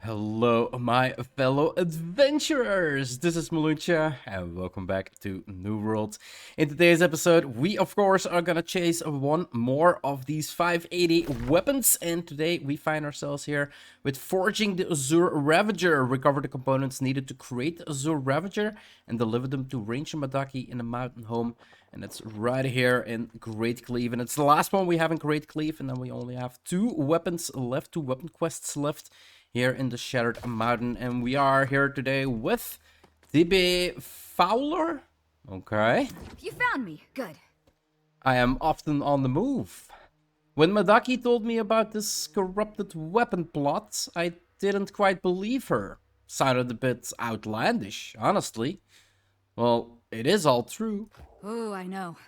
Hello, my fellow adventurers! This is Maluncha, and welcome back to New World. In today's episode, we of course are gonna chase one more of these 580 weapons, and today we find ourselves here with forging the Azure Ravager. Recover the components needed to create the Azure Ravager and deliver them to Ranger Madaki in the mountain home. And it's right here in Great Cleave, and it's the last one we have in Great Cleave, and then we only have two weapons left, two weapon quests left here in the Shattered Mountain. And we are here today with DB Fowler. Okay. You found me. Good. I am often on the move. When Madaki told me about this corrupted weapon plot, I didn't quite believe her. Sounded a bit outlandish, honestly. Well, it is all true. Oh, I know.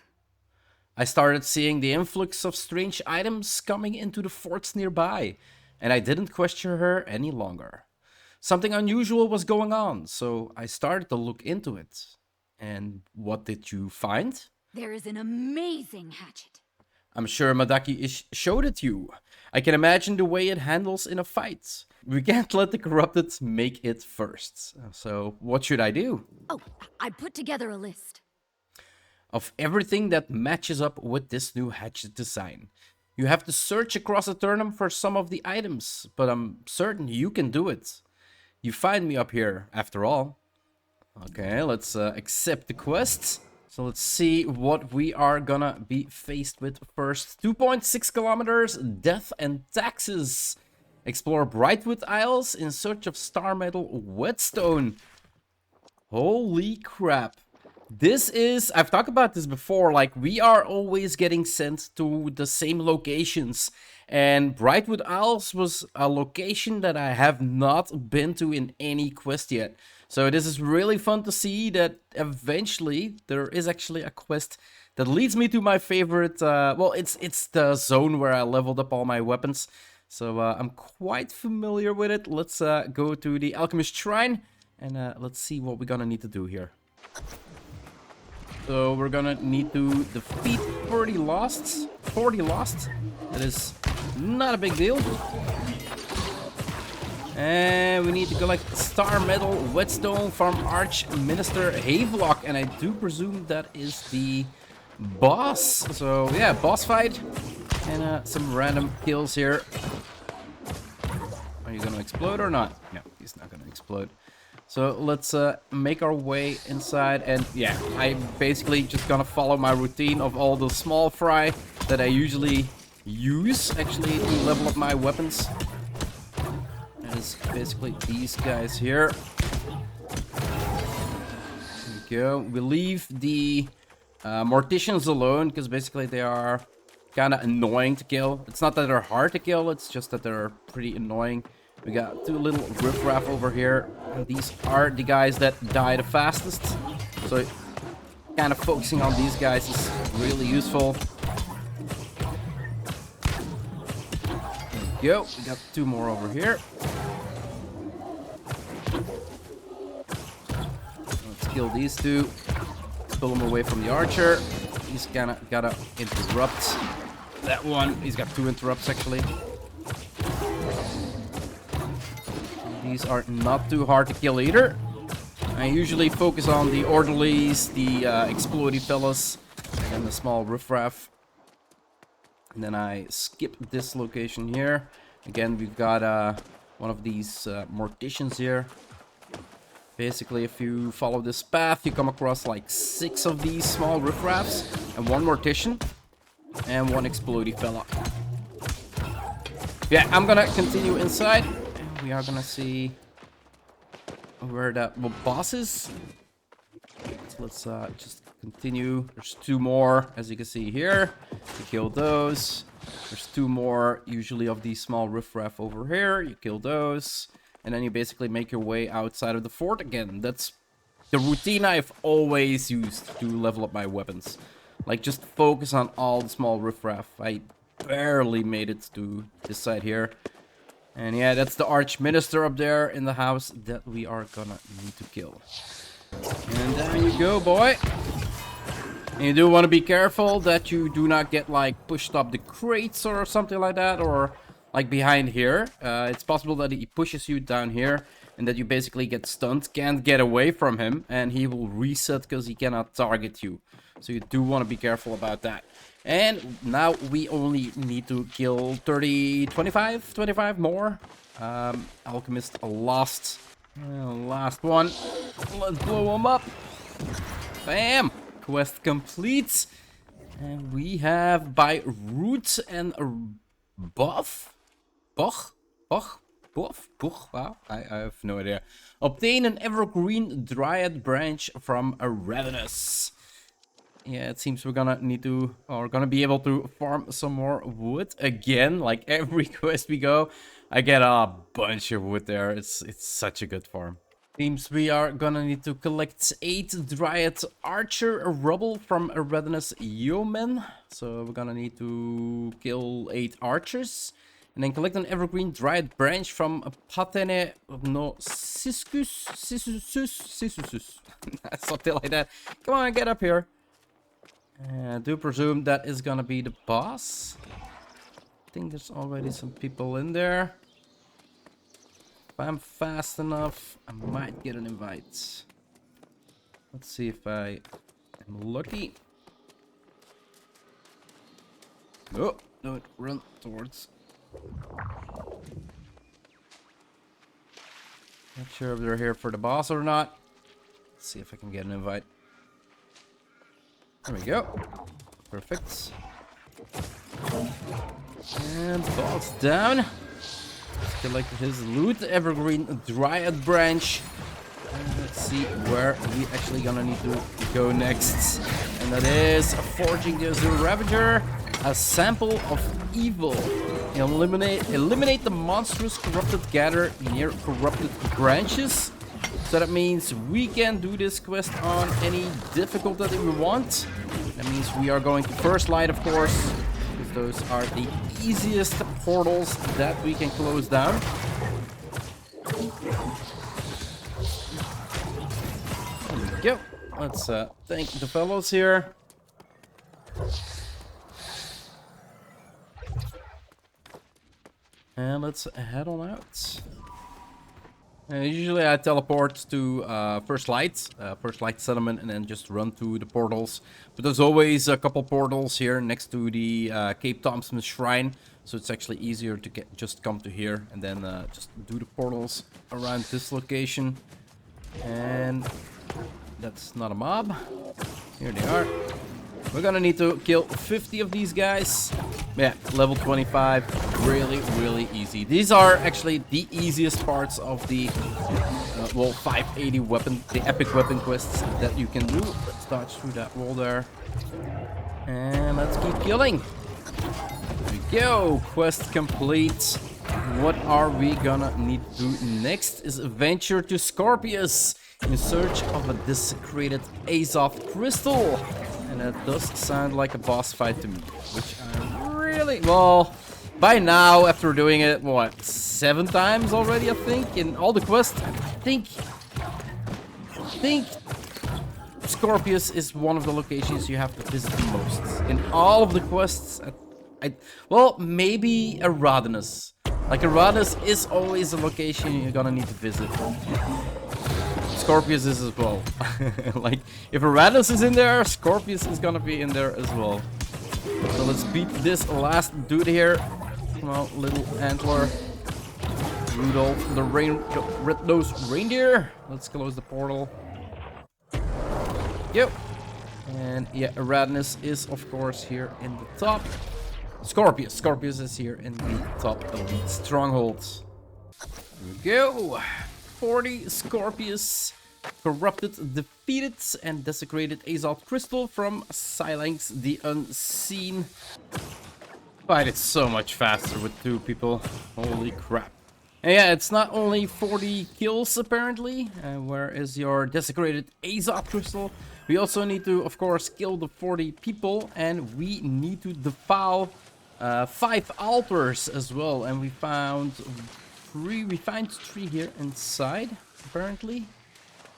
I started seeing the influx of strange items coming into the forts nearby, and I didn't question her any longer. Something unusual was going on, so I started to look into it. And what did you find? There is an amazing hatchet. I'm sure Madaki showed it you. I can imagine the way it handles in a fight. We can't let the corrupted make it first. So what should I do? Oh, I put together a list. Of everything that matches up with this new hatchet design. You have to search across the turnip for some of the items, but I'm certain you can do it. You find me up here, after all. Okay, let's accept the quest. So let's see what we are gonna be faced with first. 2.6 kilometers, death and taxes. Explore Brightwood Isles in search of star metal whetstone. Holy crap. This is, I've talked about this before, like we are always getting sent to the same locations. And Brightwood Isles was a location that I have not been to in any quest yet. So this is really fun to see that eventually there is actually a quest that leads me to my favorite, well, it's the zone where I leveled up all my weapons. So I'm quite familiar with it. Let's go to the Alchemist Shrine and let's see what we're gonna need to do here. So we're gonna need to defeat 40 lost. That is not a big deal. And we need to collect star metal whetstone from Archminister Havelock, and I do presume that is the boss. So yeah, boss fight and some random kills here. Are you gonna explode or not? No, he's not gonna explode. So let's make our way inside, and yeah, I'm basically just gonna follow my routine of all the small fry that I usually use actually to level up my weapons. And it's basically these guys here. There we go. We leave the morticians alone because basically they are kind of annoying to kill. It's not that they're hard to kill, it's just that they're pretty annoying. We got two little riffraff over here, and these are the guys that die the fastest. So kind of focusing on these guys is really useful. There we go. We got two more over here. Let's kill these two. Pull them away from the archer. He's kind of gotta interrupt that one. He's got two interrupts actually. These are not too hard to kill either. I usually focus on the orderlies, the explodey fellas, and the small riffraff. And then I skip this location here. Again, we've got one of these morticians here. Basically, if you follow this path, you come across like 6 of these small riffraffs, and one mortician, and one explodey fella. Yeah, I'm gonna continue inside. We are gonna see where the boss is. So let's just continue. There's 2 more, as you can see here. You kill those. There's 2 more, usually of these small riffraff over here. You kill those. And then you basically make your way outside of the fort again. That's the routine I've always used to level up my weapons. Like, just focus on all the small riffraff. I barely made it to this side here. And yeah, that's the Archminister up there in the house that we are gonna need to kill. And there you go, boy. And you do want to be careful that you do not get like pushed up the crates or something like that, or like behind here. It's possible that he pushes you down here and that you basically get stunned, can't get away from him, and he will reset because he cannot target you. So you do want to be careful about that. And now we only need to kill 25 more. Alchemist last one. Let's blow him up. Bam! Quest complete. And we have by root and buff. Bough. Wow, I have no idea. Obtain an evergreen dryad branch from a ravenous. Yeah, it seems we're gonna need to, or gonna be able to farm some more wood again. Like every quest we go, I get a bunch of wood there. It's such a good farm. Seems we are gonna need to collect 8 dryad archer rubble from a ravenous yeoman. So we're gonna need to kill 8 archers. And then collect an evergreen dryad branch from a patene no siscus. Something like that. Come on, get up here. I do presume that is gonna be the boss. I think there's already some people in there. If I'm fast enough, I might get an invite. Let's see if I am lucky. Oh, no, run towards. Not sure if they're here for the boss or not. Let's see if I can get an invite. There we go. Perfect. And boss down. Collect his loot. Evergreen dryad branch. And let's see where we actually gonna need to go next. And that is forging the Azure Ravager. A sample of evil. Eliminate the monstrous corrupted gather near corrupted branches. So that means we can do this quest on any difficulty that we want. That means we are going to first light, of course, because those are the easiest portals that we can close down. There we go. Let's thank the fellows here. And let's head on out. Usually I teleport to First Light Settlement, and then just run to the portals. But there's always a couple portals here next to the Cape Thompson Shrine, so it's actually easier to just come to here and then just do the portals around this location. And that's not a mob. Here they are. We're gonna need to kill 50 of these guys. Yeah, level 25, really easy. These are actually the easiest parts of the, well, 580 weapon, the epic weapon quests that you can do. Let's dodge through that wall there. And let's keep killing. There we go, quest complete. What are we gonna need to do next is venture to Scorpius in search of a desecrated Azure crystal. And that does sound like a boss fight to me, which I really, well, by now, after doing it, what, 7 times already, I think, in all the quests, I think Scorpius is one of the locations you have to visit the most. In all of the quests, well, maybe Eradanus. Like, Eradanus is always a location you're gonna need to visit. Scorpius is as well. Like, if Eradanus is in there, Scorpius is gonna be in there as well. So let's beat this last dude here. Come on, little antler. Rudolph, the red-nosed reindeer. Let's close the portal. Yep. And yeah, Eradanus is, of course, here in the top. Scorpius is here in the top elite strongholds. Here we go. 40 Scorpius. Corrupted, defeated, and desecrated Azure crystal from Silanx the Unseen. Fight it so much faster with 2 people. Holy crap. And yeah, it's not only 40 kills apparently. Where is your desecrated Azure crystal? We also need to, of course, kill the 40 people, and we need to defile 5 altars as well. And we found 3. We find 3 here inside, apparently.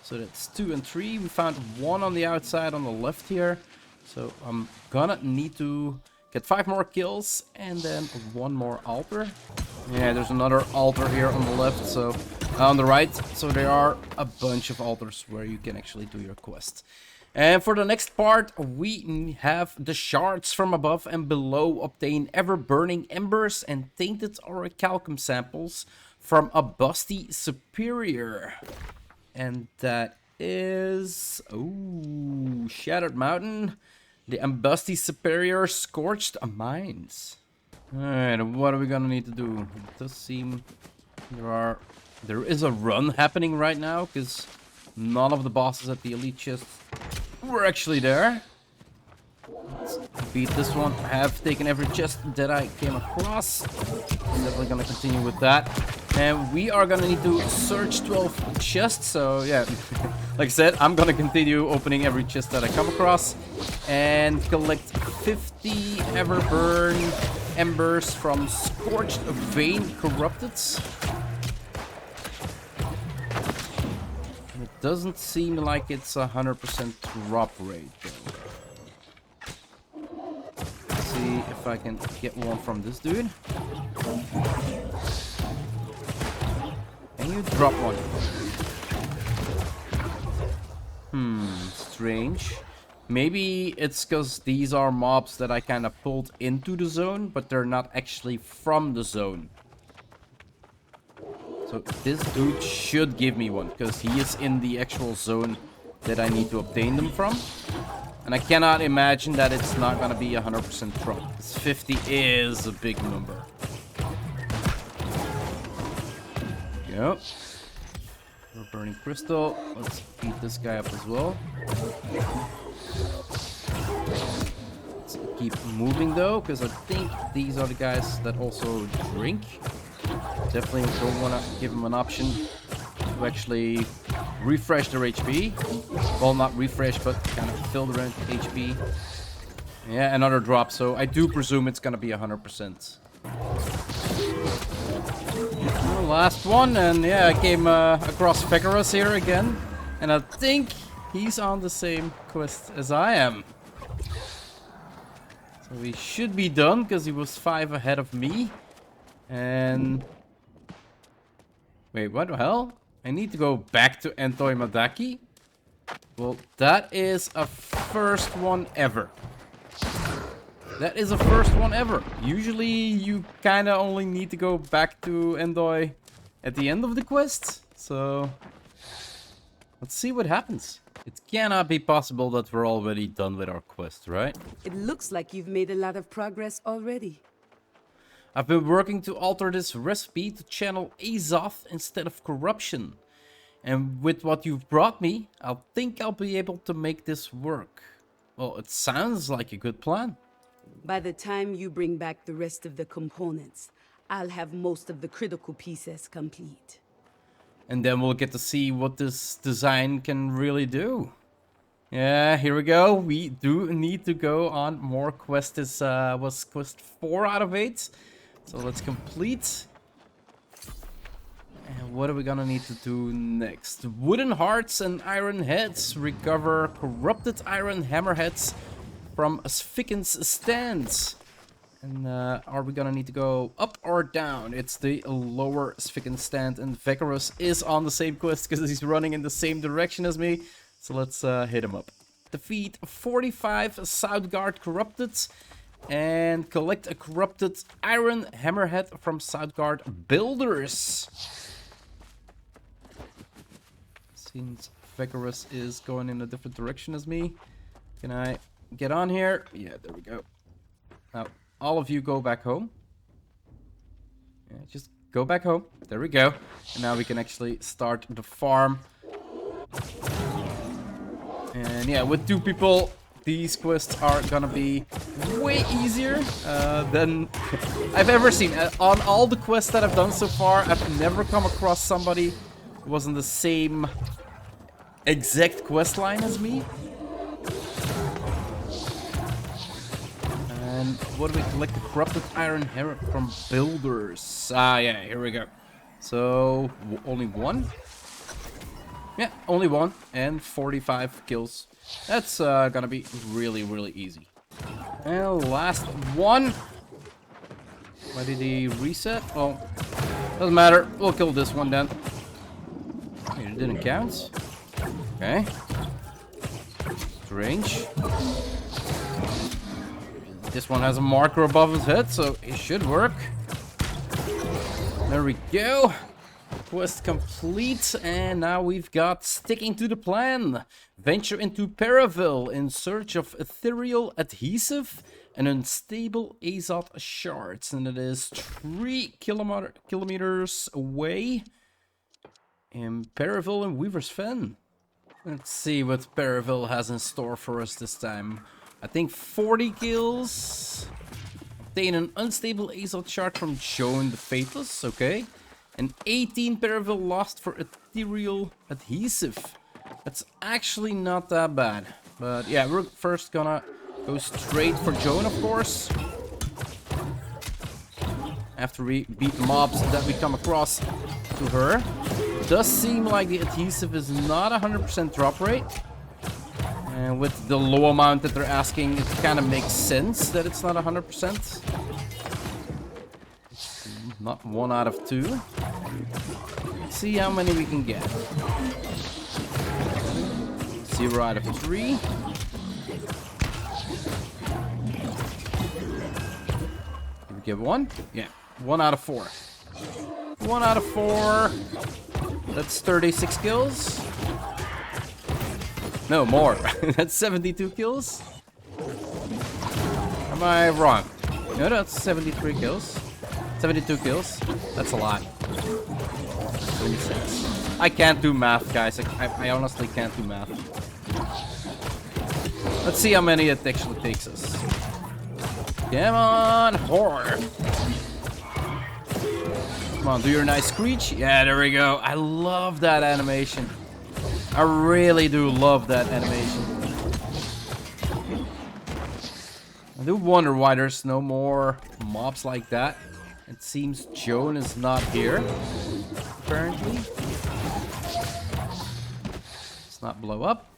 So that's 2 and 3. We found 1 on the outside on the left here. So I'm gonna need to get 5 more kills and then 1 more altar. Yeah, there's another altar here on the left, so on the right. So there are a bunch of altars where you can actually do your quest. And for the next part, we have the shards from above and below. Obtain ever-burning embers and tainted orichalcum samples from a busty superior. And that is... oh, Shattered Mountain. The Ambusty Superior Scorched Mines. Alright, what are we gonna need to do? It does seem there is a run happening right now, because none of the bosses at the elite chest were actually there. Let's beat this one. I have taken every chest that I came across. I'm definitely gonna continue with that. And we are gonna need to search 12 chests, so yeah. Like I said, I'm gonna continue opening every chest that I come across. And collect 50 Everburn embers from Scorched Vein Corrupted. It doesn't seem like it's 100% drop rate though. Let's see if I can get one from this dude. Can you drop one? Strange. Maybe it's because these are mobs that I kind of pulled into the zone, but they're not actually from the zone. So this dude should give me one, because he is in the actual zone that I need to obtain them from. And I cannot imagine that it's not going to be 100% drop, because 50 is a big number. Yep. We're burning crystal. Let's beat this guy up as well. Let's keep moving though, because I think these are the guys that also drink. Definitely don't want to give them an option to actually refresh their HP. Well, not refresh, but kind of fill their HP. Yeah, another drop. So I do presume it's going to be 100%. Last one, and yeah, I came across Vigorous here again, and I think he's on the same quest as I am. So we should be done, because he was 5 ahead of me. And... wait, what the hell? I need to go back to Entoi Madaki? Well, that is a first one ever. That is a first one ever. Usually you kind of only need to go back to Endoi at the end of the quest. So let's see what happens. It cannot be possible that we're already done with our quest, right? It looks like you've made a lot of progress already. I've been working to alter this recipe to channel Azoth instead of corruption. And with what you've brought me, I think I'll be able to make this work. Well, it sounds like a good plan. By the time you bring back the rest of the components, I'll have most of the critical pieces complete. And then we'll get to see what this design can really do. Yeah, here we go. We do need to go on more quests. This was quest 4 out of 8. So let's complete. And what are we gonna need to do next? Wooden hearts and iron heads. Recover corrupted iron hammerheads from Asphicin's stands. And are we gonna need to go up or down? It's the lower Asphicin's stand, and Vigorous is on the same quest because he's running in the same direction as me. So let's hit him up. Defeat 45 Southguard corrupted and collect a corrupted iron hammerhead from Southguard builders. Seems Vigorous is going in a different direction as me. Can I get on here? Yeah, there we go. Now, all of you go back home. Yeah, just go back home. There we go. And now we can actually start the farm. And yeah, with 2 people, these quests are gonna be way easier than I've ever seen. On all the quests that I've done so far, I've never come across somebody who was in the same exact quest line as me. And what do we collect? The corrupted iron hair from builders. Ah, yeah, here we go. So, only 1? Yeah, only 1 and 45 kills. That's gonna be really, really easy. And last one. Why did he reset? Oh, doesn't matter. We'll kill this one then. It didn't count. Okay. Strange. This one has a marker above his head, so it should work. There we go. Quest complete, and now we've got sticking to the plan. Venture into Paraville in search of ethereal adhesive and unstable azot shards, and it is 3 kilometers away in Paraville and Weaver's Fen. Let's see what Paraville has in store for us this time. I think 40 kills. Obtain an unstable azot shard from Joan the Faithless, okay. And 18 Paraville lost for ethereal adhesive. That's actually not that bad. But yeah, we're first gonna go straight for Joan, of course. After we beat mobs that we come across to her. It does seem like the adhesive is not 100% drop rate. And with the low amount that they're asking, it kind of makes sense that it's not 100%. Not 1 out of 2. Let's see how many we can get. 0 out of 3. Did we get 1? Yeah, 1 out of 4. 1 out of 4. That's 36 kills. No, more. That's 72 kills. Am I wrong? No, that's 73 kills. 72 kills. That's a lot. 26. I can't do math, guys. I honestly can't do math. Let's see how many it actually takes us. Come on, whore. Come on, do your nice screech. Yeah, there we go. I love that animation. I really do love that animation. I do wonder why there's no more mobs like that. It seems Joan is not here, apparently. Let's not blow up.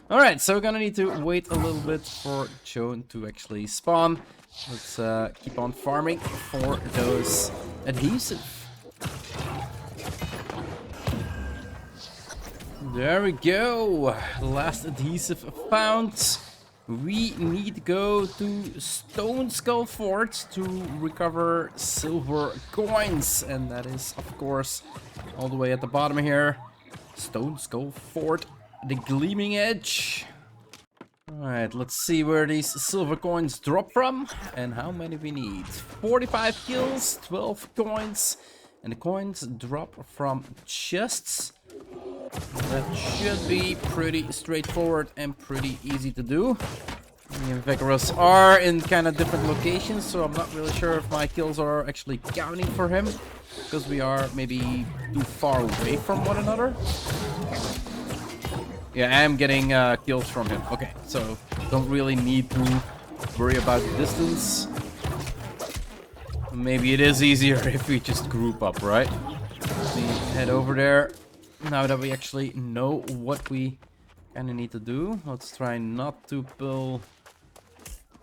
Alright, so we're gonna need to wait a little bit for Joan to actually spawn. Let's keep on farming for those adhesive. There we go. Last adhesive found. We need to go to Stone Skull Fort to recover silver coins. And that is, of course, all the way at the bottom here. Stone Skull Fort, the Gleaming Edge. Alright, let's see where these silver coins drop from and how many we need. 45 kills, 12 coins, and the coins drop from chests. That should be pretty straightforward and pretty easy to do. Me and Vigorous are in kind of different locations, so I'm not really sure if my kills are actually counting for him, because we are maybe too far away from one another. Yeah, I am getting kills from him. Okay, so don't really need to worry about the distance. Maybe it is easier if we just group up, right? Let me head over there. Now that we actually know what we kind of need to do, let's try not to pull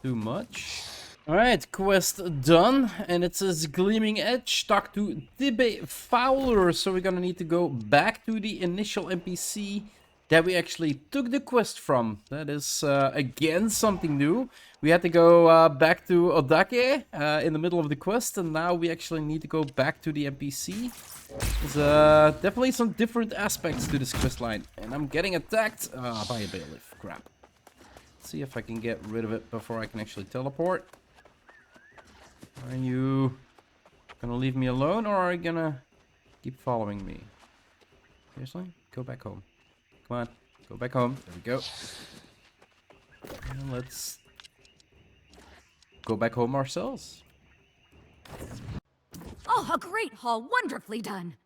too much. Alright, quest done. And it says Gleaming Edge. Talk to Tibbe Fowler. So we're gonna need to go back to the initial NPC that we actually took the quest from. That is, again, something new. We had to go back to Odake in the middle of the quest, and now we actually need to go back to the NPC. There's definitely some different aspects to this quest line. And I'm getting attacked by a bailiff. Crap. Let's see if I can get rid of it before I can actually teleport. Are you gonna leave me alone, or are you gonna keep following me? Seriously? Go back home. Come on, go back home. There we go. And let's go back home ourselves. Oh, a great haul. Wonderfully done.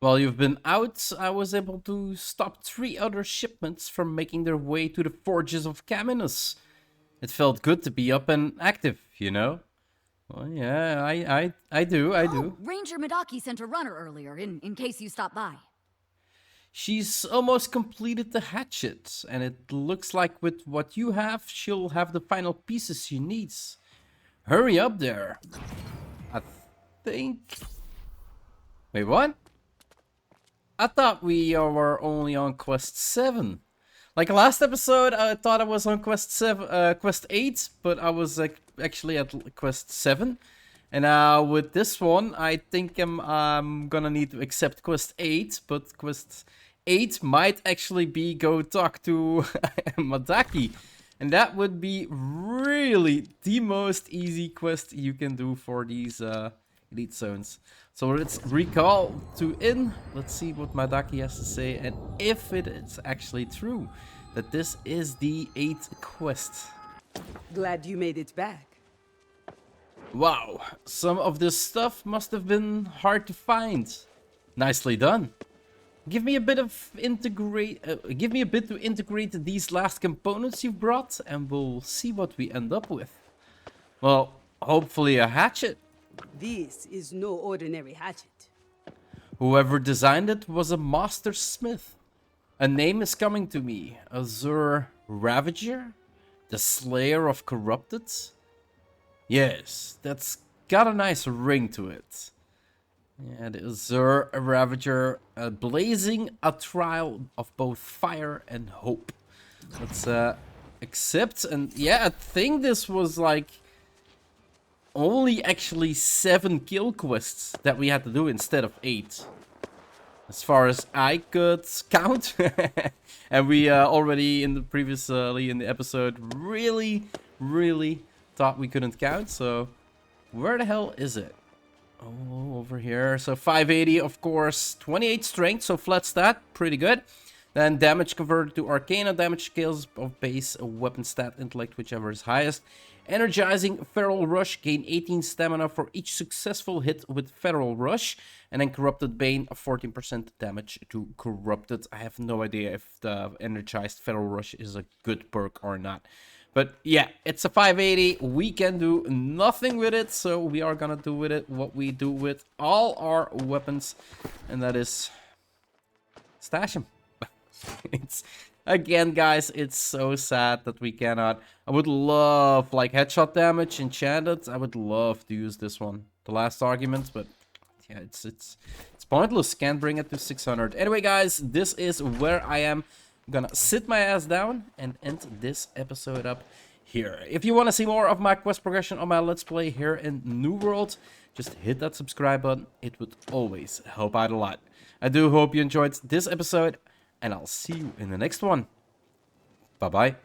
While you've been out, I was able to stop 3 other shipments from making their way to the forges of Caminus. It felt good to be up and active, you know? Well, yeah, I do. Oh, Ranger Medaki sent a runner earlier, in case you stopped by. She's almost completed the hatchet, and it looks like with what you have, she'll have the final pieces she needs. Hurry up there. I think... Wait, what? I thought we were only on quest 7. Like last episode, I thought I was on quest 8, but I was actually at quest 7. And with this one, I think I'm gonna need to accept quest 8, but quest 8 might actually be go talk to Madaki. And that would be really the most easy quest you can do for these elite zones. So let's recall to in. Let's see what Madaki has to say and if it is actually true that this is the 8th quest. Glad you made it back. Wow, some of this stuff must have been hard to find. Nicely done. Give me a bit to integrate these last components you've brought, and we'll see what we end up with. Well, hopefully a hatchet. This is no ordinary hatchet. Whoever designed it was a master smith. A name is coming to me. Azure Ravager? The Slayer of Corrupted? Yes, that's got a nice ring to it. Yeah, the Azure Ravager, blazing a trial of both fire and hope. Let's accept, and yeah, I think this was like only actually 7 kill quests that we had to do instead of 8. As far as I could count. And we already in the previously in the episode really thought we couldn't count, so where the hell is it? Oh, over here. So 580, of course, 28 strength, so flat stat, pretty good. Then damage converted to Arcana, damage scales of base, weapon stat, intellect, whichever is highest. Energizing Feral Rush, gain 18 stamina for each successful hit with Feral Rush. And then Corrupted Bane, 14% damage to Corrupted. I have no idea if the Energized Feral Rush is a good perk or not. But yeah, it's a 580. We can do nothing with it, so we are gonna do with it what we do with all our weapons, and that is stash them. It's again, guys, it's so sad that we cannot. I would love like headshot damage enchanted. I would love to use this one, the last argument, but yeah, it's pointless. Can't bring it to 600. Anyway, guys, this is where I am. I'm gonna sit my ass down and end this episode up here. If you want to see more of my quest progression on my Let's Play here in New World, just hit that subscribe button. It would always help out a lot. I do hope you enjoyed this episode, and I'll see you in the next one. Bye-bye.